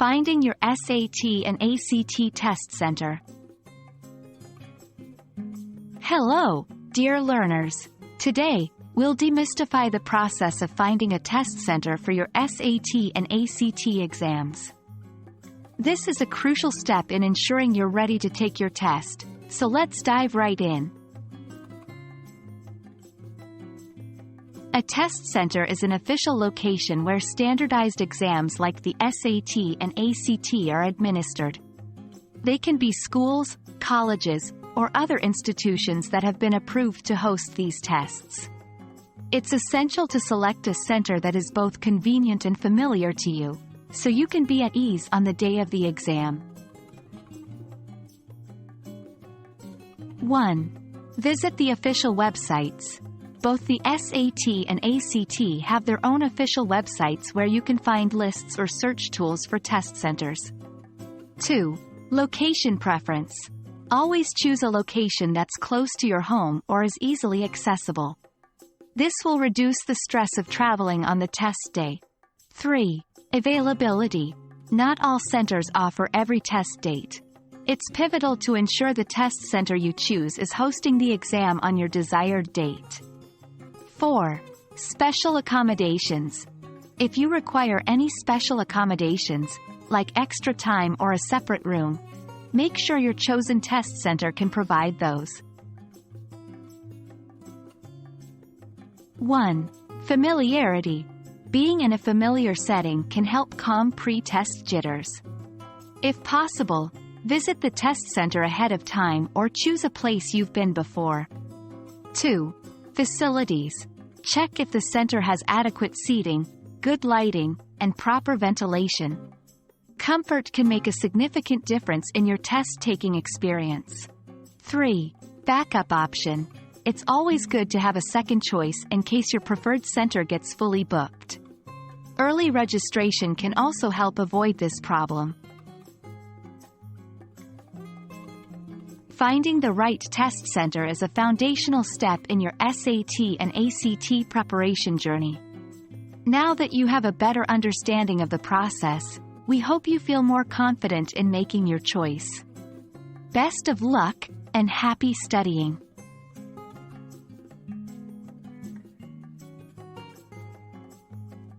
Finding your SAT and ACT test center. Hello, dear learners. Today, we'll demystify the process of finding a test center for your SAT and ACT exams. This is a crucial step in ensuring you're ready to take your test, so let's dive right in. A test center is an official location where standardized exams like the SAT and ACT are administered. They can be schools, colleges, or other institutions that have been approved to host these tests. It's essential to select a center that is both convenient and familiar to you, so you can be at ease on the day of the exam. 1. Visit the official websites. Both the SAT and ACT have their own official websites where you can find lists or search tools for test centers. 2. Location preference. Always choose a location that's close to your home or is easily accessible. This will reduce the stress of traveling on the test day. 3. Availability. Not all centers offer every test date. It's pivotal to ensure the test center you choose is hosting the exam on your desired date. 4. Special accommodations. If you require any special accommodations, like extra time or a separate room, make sure your chosen test center can provide those. 1. Familiarity. Being in a familiar setting can help calm pre-test jitters. If possible, visit the test center ahead of time or choose a place you've been before. 2. Facilities. Check if the center has adequate seating, good lighting, and proper ventilation. Comfort can make a significant difference in your test-taking experience. 3. Backup option. It's always good to have a second choice in case your preferred center gets fully booked. Early registration can also help avoid this problem. Finding the right test center is a foundational step in your SAT and ACT preparation journey. Now that you have a better understanding of the process, we hope you feel more confident in making your choice. Best of luck, and happy studying!